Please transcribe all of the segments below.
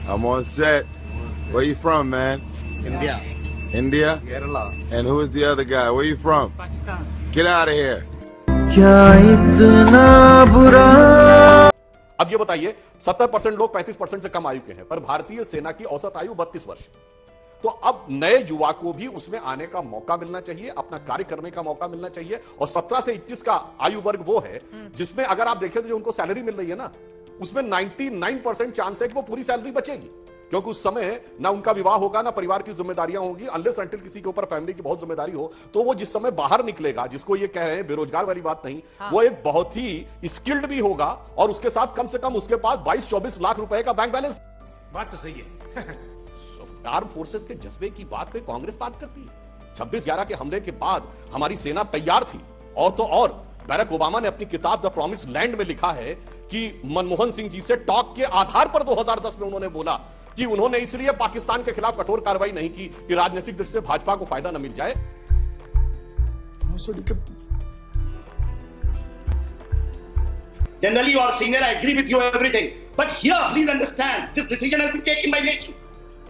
I'm on set. Where you from, man? India. India? Kerala. And who is the other guy? Where you from? Pakistan. Get out of here. अब ये बताइए 70% लोग 35% से कम आयु के हैं, पर भारतीय सेना की औसत आयु 32 वर्ष। तो अब नए युवा को भी उसमें आने का मौका मिलना चाहिए, अपना कार्य करने का मौका मिलना चाहिए। और 17 से 21 का आयु वर्ग वो है जिसमें अगर आप देखें तो जो उनको सैलरी मिल रही है ना, उसमें 99% चांस है कि वो पूरी सैलरी बचेगी, क्योंकि उस समय ना उनका विवाह होगा, ना परिवार की जिम्मेदारियां होंगी। अनलेस अनटिल किसी के ऊपर फैमिली की बहुत जिम्मेदारी हो, तो वो जिस समय बाहर निकलेगा, जिसको ये कह रहे हैं बेरोजगार वाली बात नहीं, वो एक बहुत ही स्किल्ड भी होगा और उसके साथ कम से कम उसके पास 22-24 लाख रुपए का बैंक बैलेंस। बात तो सही है। आर्म फोर्सेस के जज्बे की बात पे कांग्रेस बात करती है। 26/11 के हमले के बाद हमारी सेना तैयार थी, और तो और बैरक ओबामा ने अपनी किताब द प्रॉमिस लैंड में लिखा है कि मनमोहन सिंह जी से टॉक के आधार पर 2010 में उन्होंने बोला कि उन्होंने इसलिए पाकिस्तान के खिलाफ कठोर कार्रवाई नहीं की कि राजनीतिक दृष्टि से भाजपा को फायदा न मिल जाए। Generally, you are senior, I agree with you everything. But here, please understand, this decision has been taken by nature.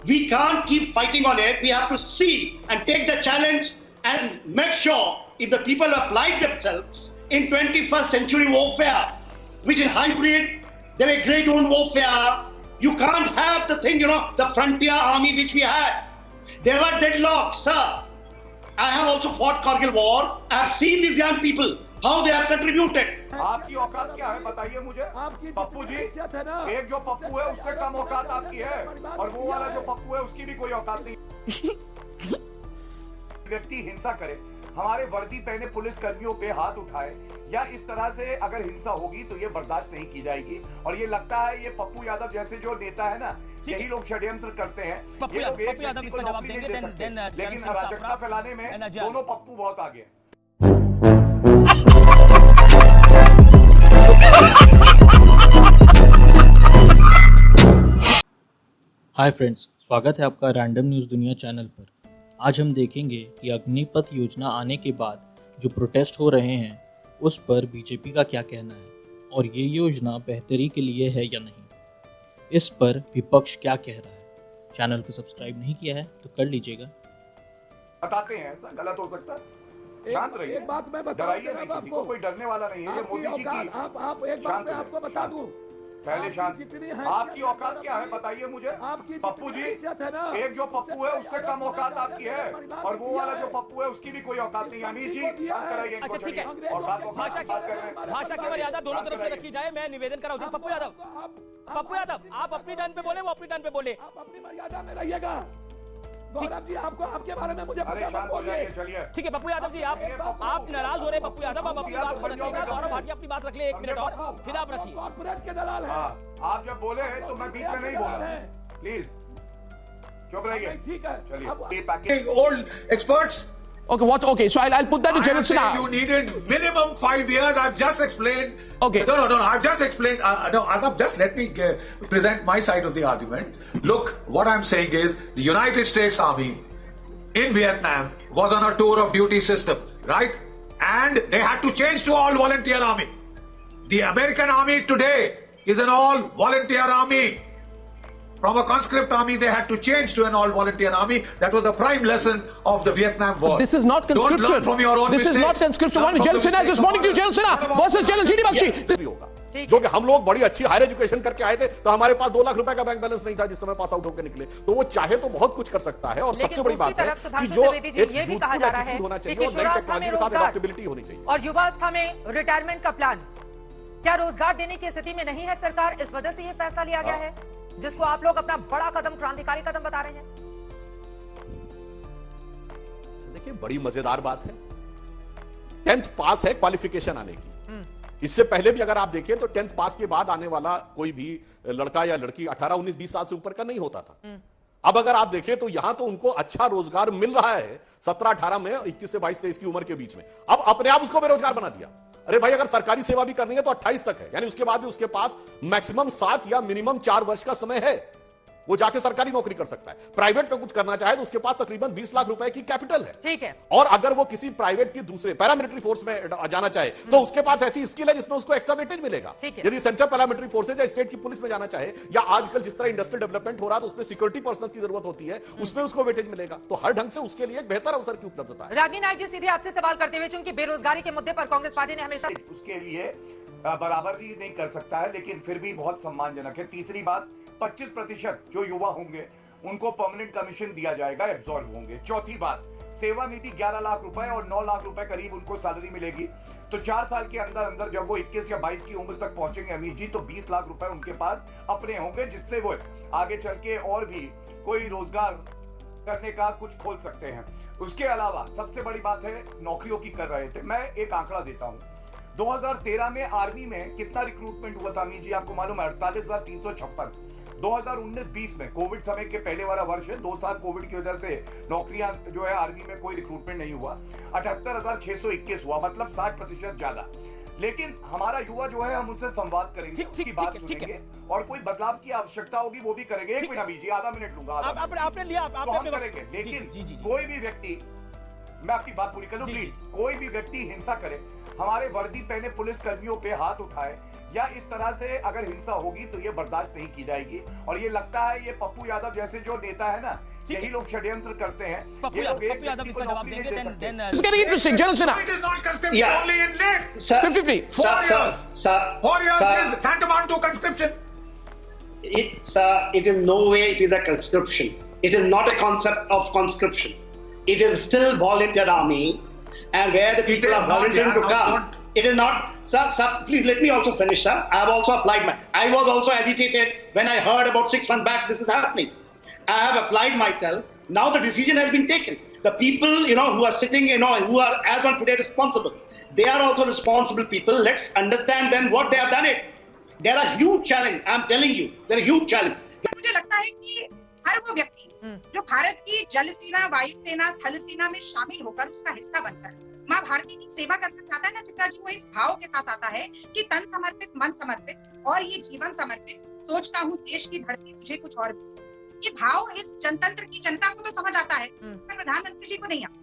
We can't keep fighting on it. We have to see and take the challenge and make sure if the people applied themselves in 21st century warfare, which is hybrid, there are great own warfare. You can't have the thing, the frontier army which we had. There were deadlocks, sir. I have also fought Kargil war. I have seen these young people, how they have contributed. आपकी औकात क्या है बताइए मुझे। पप्पू जी, एक जो पप्पू है उससे कम औकात आपकी है, और वो वाला जो पप्पू है उसकी भी कोई औकात नहीं। व्यक्ति हिंसा करे, हमारे वर्दी पहने पुलिस कर्मियों पे हाथ उठाए, या इस तरह से अगर हिंसा होगी तो ये बर्दाश्त नहीं की जाएगी। और ये लगता है ये पप्पू यादव जैसे जो नेता है ना, यही लोग षड्यंत्र करते हैं। ये लोग एक व्यक्ति को नौकरी नहीं दे सकते, लेकिन अराजकता फैलाने में दोनों पप्पू बहुत आगे हैं। हाय फ्रेंड्स, स्वागत है आपका रैंडम न्यूज़ दुनिया चैनल पर। आज हम देखेंगे कि अग्निपथ योजना आने के बाद जो प्रोटेस्ट हो रहे हैं उस पर बीजेपी का क्या कहना है और ये योजना बेहतरी के लिए है या नहीं, इस पर विपक्ष क्या कह रहा है। चैनल को सब्सक्राइब नहीं किया है तो कर लीजिएगा। बताते हैं ऐसा गलत हो सकता है, शांत रहिए। एक बात मैं डराइए नहीं, किसी को कोई डरने वाला नहीं है। ये मोदी जी की आप एक बात मैं आपको बता दूं, पहले शांत। आपकी औकात क्या है बताइए मुझे। पप्पू जी, एक जो पप्पू है उससे कम औकात आपकी है, और वो वाला जो पप्पू है उसकी भी कोई औकात नहीं। अमीर जी शांत कराइए इनको। अच्छा ठीक है, भाषा की मर्यादा दोनों तरफ से रखी जाए। मैं निवेदन कर रहा हूँ पप्पू यादव, आप अपनी टर्न पे बोले, वो अपनी टर्न पे बोले। आप अपनी मर्यादा में रहिएगा। गौरव जी, आपको आपके बारे में मुझे चलिए ठीक है। पप्पू यादव जी, आप नाराज हो रहे। पप्पू यादव आप अपनी बात को रखिएगा। गौरव भाटिया अपनी बात रख ले, 1 मिनट और फिर आप रखिए। कॉर्पोरेट के दलाल हैं। आप जब बोले हैं तो मैं बीच में नहीं बोला, प्लीज चुप रहिए। ठीक है, चलिए। Old experts. Okay, what? Okay, so I'll put that to General Sinha. You needed minimum 5 years. I've just explained. Okay. No. I've just explained. No, Arnab, just let me present my side of the argument. Look, what I'm saying is the United States Army in Vietnam was on a tour of duty system, right? And they had to change to all volunteer army. The American army today is an all volunteer army. From a conscript army, they had to change to an all-volunteer army. That was the prime lesson of the Vietnam War. This is not conscription. Don't learn from your own This mistakes. is not conscription. General Sinha is responding to General Sinha versus General GD Bakshi. जो कि हम लोग बड़ी अच्छी higher education करके आए थे, तो हमारे पास 2 लाख रुपए का बैंक बैलेंस नहीं था जिस समय पास आउट होकर निकले। तो वो चाहे तो बहुत कुछ कर सकता है। और सबसे बड़ी बात है कि जो ये भी कहा जा रहा है कि किशोरावस्था में रोजगार होनी चाहिए और युवावस्था में रिटायरमेंट का प्लान, क्या रोजगार देने की स्थिति में नहीं है सरकार? इस वजह से ये फैसला लिया गया है, जिसको आप लोग अपना बड़ा कदम, क्रांतिकारी कदम बता रहे हैं। देखिए, बड़ी मजेदार बात है, 10th पास है क्वालिफिकेशन आने की। इससे पहले भी अगर आप देखें तो 10th पास के बाद आने वाला कोई भी लड़का या लड़की 18, 19, 20 साल से ऊपर का नहीं होता था। अब अगर आप देखें तो यहां तो उनको अच्छा रोजगार मिल रहा है 17, 18 में, 21 से 22, 23 की उम्र के बीच में। अब अपने आप उसको बेरोजगार बना दिया। अरे भाई, अगर सरकारी सेवा भी करनी है तो 28 तक है, यानी उसके बाद भी उसके पास मैक्सिमम 7 या मिनिमम 4 वर्ष का समय है। वो जाके सरकारी नौकरी कर सकता है। प्राइवेट में कुछ करना चाहे तो उसके पास तकरीबन 20 लाख रुपए की कैपिटल है। ठीक है। और अगर वो किसी प्राइवेट की दूसरे पैरामिलिट्री फोर्स में जाना चाहे तो उसके पास ऐसी स्किल है जिसमें उसको एक्स्ट्रा वेटेज मिलेगा। यदि सेंट्रल पैरामिलिट्री फोर्सेज या स्टेट की पुलिस में जाना चाहे, या आजकल जिस तरह इंडस्ट्रियल डेवलपमेंट हो रहा है तो उसमें सिक्योरिटी पर्सन की जरूरत होती है, उसमें उसको वेटेज मिलेगा। तो हर ढंग से उसके लिए एक बेहतर अवसर की उपलब्धता है। रागिनी नायक जी, सीधे आपसे सवाल करते हुए, चूंकि बेरोजगारी के मुद्दे पर कांग्रेस पार्टी ने हमेशा उसके लिए बराबरी नहीं कर सकता है, लेकिन फिर भी बहुत सम्मानजनक है। तीसरी बात, 25% जो युवा होंगे उनको परमानेंट कमीशन दिया जाएगा, एब्जॉर्ब होंगे। चौथी बात, सेवा निधि 11 लाख रुपए और 9 लाख रुपए करीब उनको सैलरी मिलेगी। तो 4 साल के अंदर अंदर जब वो 21 या 22 की उम्र तक पहुंचेंगे अमीर जी, तो 20 लाख रुपए उनके पास अपने होंगे, जिससे वो आगे चल के और भी कोई रोजगार करने का कुछ खोल सकते हैं। उसके अलावा सबसे बड़ी बात है, नौकरियों की कर रहे थे। मैं एक आंकड़ा देता हूं, 2013 में आर्मी में कितना रिक्रूटमेंट हुआ था अमीर जी, आपको मालूम है? 48,356। 2019-20 में कोविड समय के पहले वाला वर्ष है, 2 साल कोविड की वजह से नौकरियां जो है आर्मी में कोई रिक्रूटमेंट नहीं हुआ, 78,621 हुआ, मतलब 60% ज्यादा। लेकिन हमारा युवा जो है, हम उनसे संवाद करेंगे, उसकी बात सुनेंगे और कोई बदलाव की आवश्यकता होगी वो भी करेंगे। एक मिनट अभी जी, आधा मिनट लूंगा, आपने लिया, तो हम करेंगे। लेकिन कोई भी व्यक्ति, मैं आपकी बात पूरी करूं प्लीज, कोई भी व्यक्ति हिंसा करे, हमारे वर्दी पहने पुलिस कर्मियों पे हाथ उठाए या इस तरह से अगर हिंसा होगी तो ये बर्दाश्त नहीं की जाएगी। और ये लगता है ये पप्पू यादव जैसे जो नेता है ना, यही लोग षड्यंत्र करते हैं। ये लोग एक व्यक्ति को नौकरी नहीं दे सकते। It's getting interesting, General Sinha. It is not conscription only in net. 50-50. 4 years is tantamount to conscription. It is no way it is a conscription. It is not a concept of conscription. It is still volunteer army, and where the people are volunteering to come. It is not, sir, please let me also finish, sir. I have also applied I was also agitated when I heard about 6 months back this is happening. I have applied myself. Now the decision has been taken. The people, who are sitting, who are as on today responsible, they are also responsible people. Let's understand them what they have done it. There are huge challenge. I'm telling you, there are huge challenge. मुझे लगता है कि हर वो व्यक्ति जो भारत की जल सेना, वायु सेना, थल सेना में शामिल होकर उसका हिस्सा बनकर माँ भारती की सेवा करना चाहता है ना चित्रा जी, वो इस भाव के साथ आता है कि तन समर्पित, मन समर्पित और ये जीवन समर्पित, सोचता हूँ देश की धरती मुझे कुछ और भी। ये भाव इस जनतंत्र की जनता को तो समझ आता है, प्रधानमंत्री जी को नहीं आता।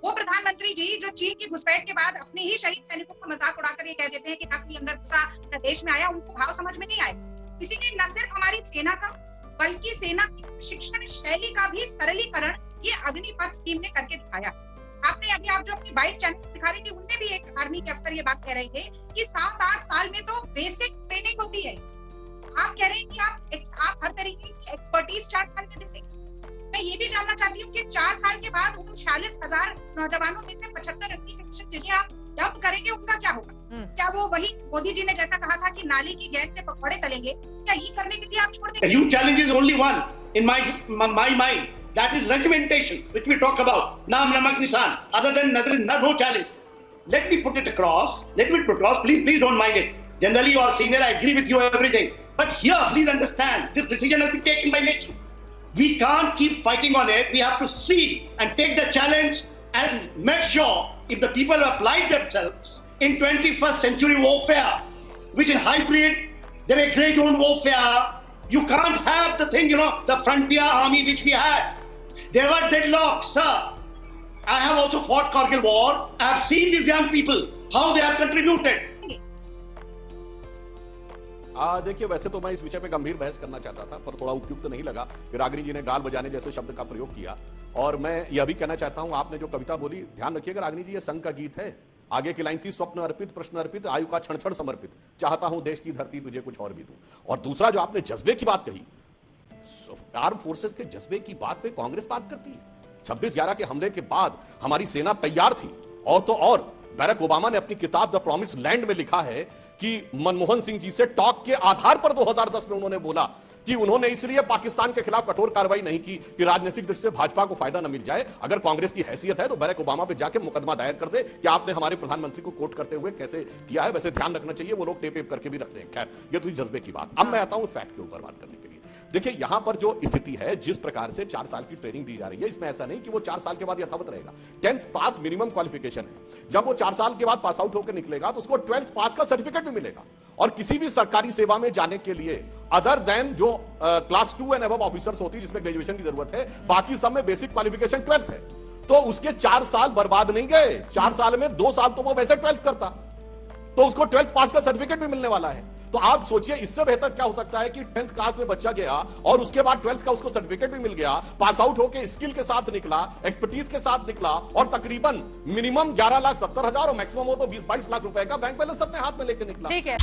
वो प्रधानमंत्री जी जो चीन की घुसपैठ के बाद अपने ही शहीद सैनिकों का मजाक उड़ाकर ये कह देते हैं कि नकली अंदर घुसा देश में आया, उनको भाव समझ में नहीं आए। इसीलिए न सिर्फ हमारी सेना का बल्कि सेना की शिक्षण शैली का भी सरलीकरण ये अग्निपथ स्कीम ने करके दिखाया। आपने अभी आप जो अपनी बाइट चैनल दिखा रही थी, उनमें भी एक आर्मी के अफसर ये बात कह रहे थे कि 7-8 साल में तो बेसिक ट्रेनिंग होती है। आप कह रहे हैं कि आप हर तरीके की एक्सपर्टीज 4 साल में देंगे। मैं ये भी जानना चाहती हूँ कि 4 साल के बाद उन 46,000 नौजवानों में से 75-80% जिन्हें आप डंप करेंगे उनका क्या होगा? क्या वो वही मोदी जी ने जैसा कहा था कि नाली की गैस से पकौड़े तलेंगे, क्या ये करने के लिए आप छोड़ देंगे? The huge challenge is only one in my mind. That is regimentation, which we talk about. Naam Namak Nisan. Other than there is no challenge. Let me put it across. Please don't mind it. Generally, you are senior. I agree with you everything. But here, please understand, this decision has been taken by nature. We can't keep fighting on it. We have to see and take the challenge and make sure if the people have applied themselves in 21st century warfare, which is hybrid, there is grey zone warfare. You can't have the thing, the frontier army which we had. There were deadlocks, sir. I have also fought Kargil war. I have seen these young people, how they have contributed. देखिए, वैसे तो मैं इस विषय पे गंभीर बहस करना चाहता था, पर थोड़ा उपयुक्त नहीं लगा कि रागिनी जी ने गाल बजाने जैसे शब्द का प्रयोग किया। और मैं यह भी कहना चाहता हूं, आपने जो कविता बोली, ध्यान रखिएगा रागिनी जी, ये संघ का गीत है। आगे की लाइन थी, स्वप्न अर्पित, प्रश्न अर्पित, आयु का क्षण क्षण समर्पित, चाहता हूं देश की धरती तुझे कुछ और भी दूं। और दूसरा जो आपने जज्बे की बात कही, आर्म फोर्सेस के जज्बे की बात पे कांग्रेस बात करती है। 26/11 के हमले के बाद हमारी सेना तैयार थी। और तो और बैरक ओबामा ने अपनी किताब द प्रॉमिस लैंड में लिखा है कि मनमोहन सिंह जी से टॉक के आधार पर 2010 में उन्होंने बोला कि उन्होंने इसलिए पाकिस्तान के खिलाफ कठोर कार्रवाई नहीं की कि राजनीतिक दृष्टि से भाजपा को फायदा न मिल जाए। अगर कांग्रेस की हैसियत है तो बैरक ओबामा पे जाके मुकदमा दायर कर दे कि आपने हमारे प्रधानमंत्री को कोट करते हुए कैसे किया है। वैसे ध्यान रखना चाहिए, वो लोग टेप करके भी रखते हैं। खैर, ये तो जज्बे की बात। अब मैं आता हूं फैक्ट के ऊपर बात करने के लिए। देखिए यहां पर जो स्थिति है, जिस प्रकार से 4 साल की ट्रेनिंग दी जा रही है, इसमें ऐसा नहीं कि वो 4 साल के बाद यथावत रहेगा। 10th पास मिनिमम क्वालिफिकेशन है। जब वो 4 साल के बाद पास आउट होकर निकलेगा तो उसको 12th पास का सर्टिफिकेट भी मिलेगा। और किसी भी सरकारी सेवा में जाने के लिए अदर देन जो क्लास 2 एंड अबव ऑफिसर्स होती है जिसमें ग्रेजुएशन की जरूरत है, बाकी सब में बेसिक क्वालिफिकेशन 12th है। तो उसके 4 साल बर्बाद नहीं गए। 4 साल में 2 साल तो वो वैसे 12th करता, तो उसको 12th पास का सर्टिफिकेट भी मिलने वाला है। तो आप सोचिए इससे बेहतर क्या हो सकता है कि 10th क्लास में बच्चा गया और उसके बाद 12th का उसको सर्टिफिकेट भी मिल गया, पास आउट होकर स्किल के साथ निकला, एक्सपर्टीज के साथ निकला और तकरीबन मिनिमम 11,70,000 और मैक्सिमम हो तो 20-22 लाख रुपए का बैंक बैलेंस अपने हाथ में लेकर निकला। ठीक है।